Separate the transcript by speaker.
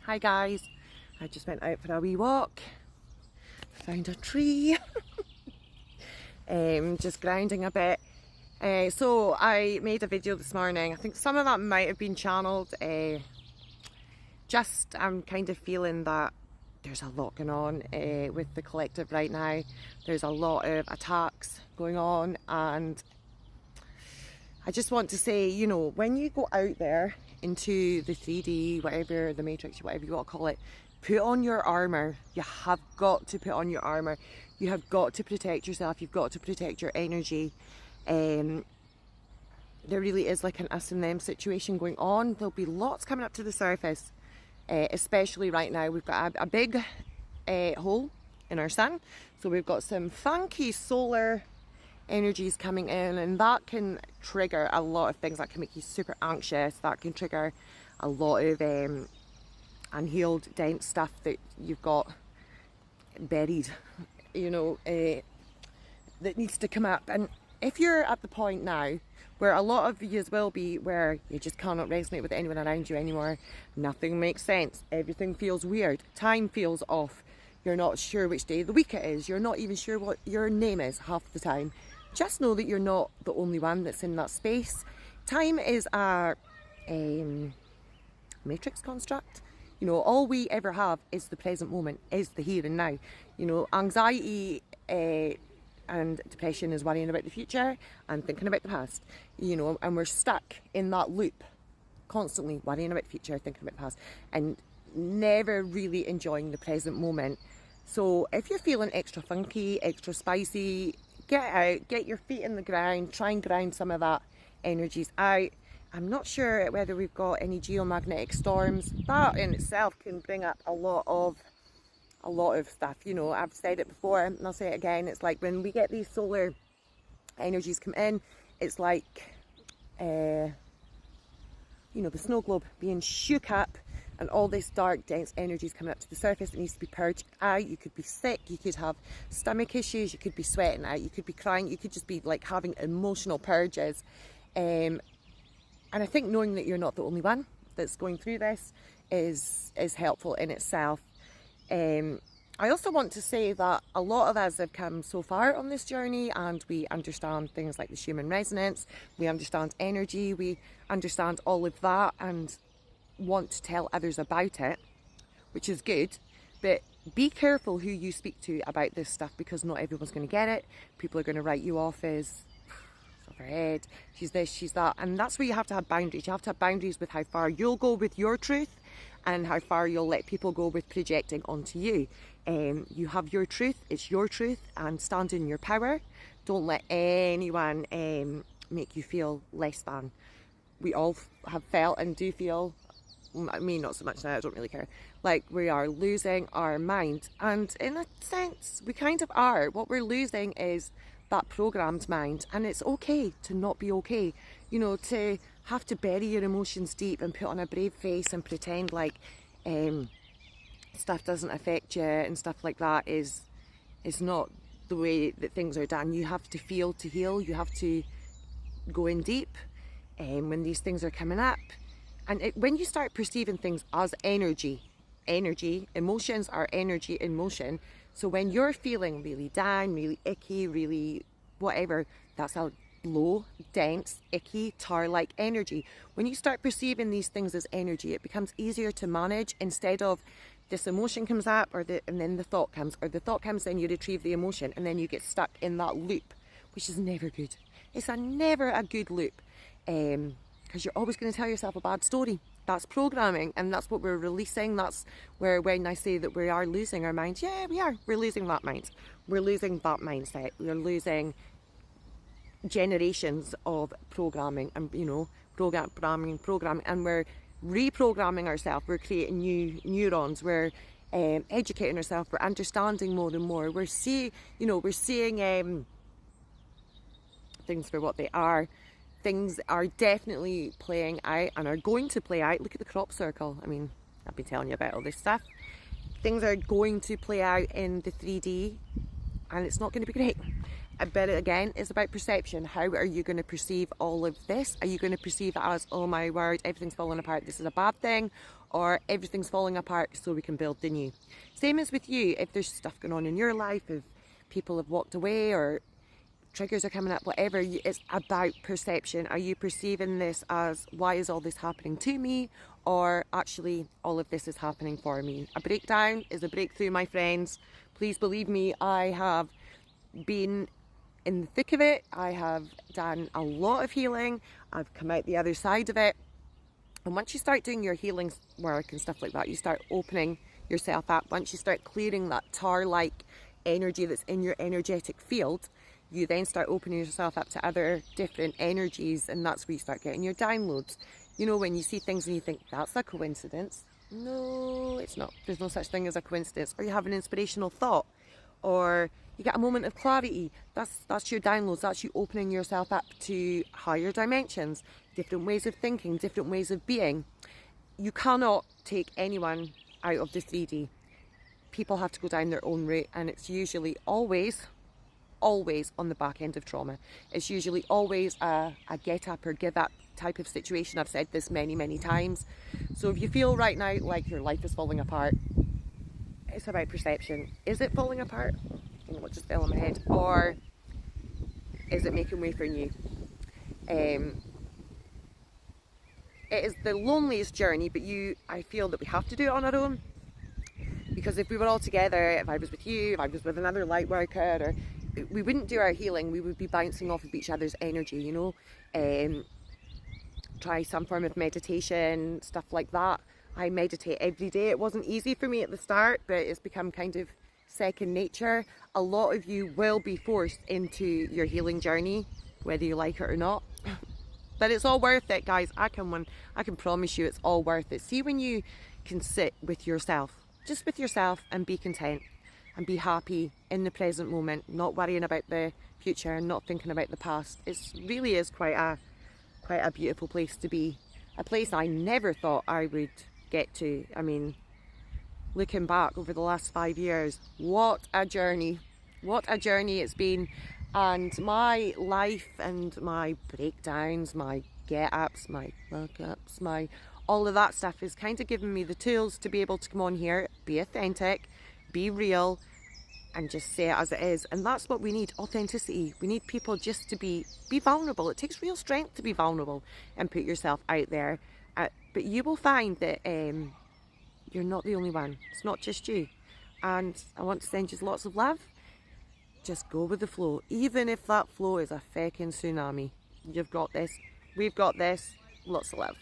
Speaker 1: Hi guys, I just went out for a wee walk, found a tree, just grounding a bit. So I made a video this morning. I think some of that might have been channeled. I'm kind of feeling that there's a lot going on with the collective right now. There's a lot of attacks going on, and I just want to say, you know, when you go out there into the 3D, whatever, the matrix, whatever you want to call it, put on your armor. You have got to put on your armor. You have got to protect yourself. You've got to protect your energy. There really is like an us and them situation going on. There'll be lots coming up to the surface, especially right now. We've got a big hole in our sun, so we've got some funky solar energies coming in, and that can trigger a lot of things. That can make you super anxious. That can trigger a lot of unhealed, dense stuff that you've got buried, you know, that needs to come up. And if you're at the point now where a lot of you will be, where you just cannot resonate with anyone around you anymore, nothing makes sense, everything feels weird, time feels off, you're not sure which day of the week it is, you're not even sure what your name is half the time, just know that you're not the only one that's in that space. Time is a matrix construct. You know, all we ever have is the present moment, is the here and now. You know, anxiety and depression is worrying about the future and thinking about the past. You know, and we're stuck in that loop, constantly worrying about the future, thinking about the past, and never really enjoying the present moment. So if you're feeling extra funky, extra spicy, get out, get your feet in the ground, try and ground some of that energies out. I'm not sure whether we've got any geomagnetic storms. That in itself can bring up a lot of stuff. You know, I've said it before and I'll say it again. It's like when we get these solar energies come in, it's like you know, the snow globe being shook up, and all this dark, dense energy is coming up to the surface. It needs to be purged out. You could be sick, you could have stomach issues, you could be sweating out, you could be crying, you could just be like having emotional purges. And I think knowing that you're not the only one that's going through this is helpful in itself. I also want to say that a lot of us have come so far on this journey, and we understand things like the Schumann resonance, we understand energy, we understand all of that, and want to tell others about it, which is good. But be careful who you speak to about this stuff, because not everyone's going to get it. People are going to write you off as off her head, she's this, she's that, and that's where you have to have boundaries. You have to have boundaries with how far you'll go with your truth and how far you'll let people go with projecting onto you. You have your truth, it's your truth, and stand in your power. Don't let anyone make you feel less than. We all have felt and do feel, me not so much now, I don't really care, like we are losing our mind. And in a sense, we kind of are. What we're losing is that programmed mind, and it's okay to not be okay. You know, to have to bury your emotions deep and put on a brave face and pretend like stuff doesn't affect you and stuff like that is not the way that things are done. You have to feel to heal. You have to go in deep when these things are coming up. And when you start perceiving things as energy, emotions are energy in motion. So when you're feeling really down, really icky, really whatever, that's a low, dense, icky, tar-like energy. When you start perceiving these things as energy, it becomes easier to manage, instead of this emotion comes up and then the thought comes, or the thought comes, then you retrieve the emotion, and then you get stuck in that loop, which is never good. It's never a good loop. Because you're always going to tell yourself a bad story. That's programming, and that's what we're releasing. That's where, when I say that we are losing our minds, yeah, we are. We're losing that mind. We're losing that mindset. We're losing generations of programming, and you know, programming, and we're reprogramming ourselves. We're creating new neurons. We're educating ourselves. We're understanding more and more. We're seeing things for what they are. Things are definitely playing out and are going to play out. Look at the crop circle. I mean, I've been telling you about all this stuff. Things are going to play out in the 3D, and it's not going to be great. But again, it's about perception. How are you going to perceive all of this? Are you going to perceive it as, oh my word, everything's falling apart, this is a bad thing? or everything's falling apart so we can build the new. Same as with you, if there's stuff going on in your life, if people have walked away or triggers are coming up, whatever, it's about perception. Are you perceiving this as, why is all this happening to me? Or actually, all of this is happening for me. A breakdown is a breakthrough, my friends. Please believe me, I have been in the thick of it. I have done a lot of healing. I've come out the other side of it. And once you start doing your healing work and stuff like that, you start opening yourself up. Once you start clearing that tar-like energy that's in your energetic field, you then start opening yourself up to other different energies, and that's where you start getting your downloads. You know, when you see things and you think, that's a coincidence. No, it's not. There's no such thing as a coincidence. Or you have an inspirational thought, or you get a moment of clarity. That's your downloads. That's you opening yourself up to higher dimensions, different ways of thinking, different ways of being. You cannot take anyone out of the 3D. People have to go down their own route, and it's usually always on the back end of trauma. It's usually always a get up or give up type of situation. I've said this many times. So if you feel right now like your life is falling apart, it's about perception. Is it falling apart? I don't know what just fell on my head. Or is it making way for new? It is the loneliest journey, but I feel that we have to do it on our own. Because if we were all together, if I was with you, if I was with another light worker, or we wouldn't do our healing, we would be bouncing off of each other's energy, you know. Try some form of meditation, stuff like that. I meditate every day. It wasn't easy for me at the start, but it's become kind of second nature. A lot of you will be forced into your healing journey, whether you like it or not. But it's all worth it, guys. I can promise you it's all worth it. See, when you can sit with yourself, just with yourself, and be content and be happy in the present moment, not worrying about the future and not thinking about the past. It really is quite a beautiful place to be. A place I never thought I would get to. I mean, looking back over the last 5 years, what a journey it's been. And my life and my breakdowns, my get-ups, my fuck-ups, all of that stuff is kind of giving me the tools to be able to come on here, be authentic, be real, and just say it as it is. And that's what we need, authenticity. We need people just to be vulnerable. It takes real strength to be vulnerable and put yourself out there. But you will find that you're not the only one. It's not just you. And I want to send you lots of love. Just go with the flow. Even if that flow is a feckin' tsunami. You've got this. We've got this. Lots of love.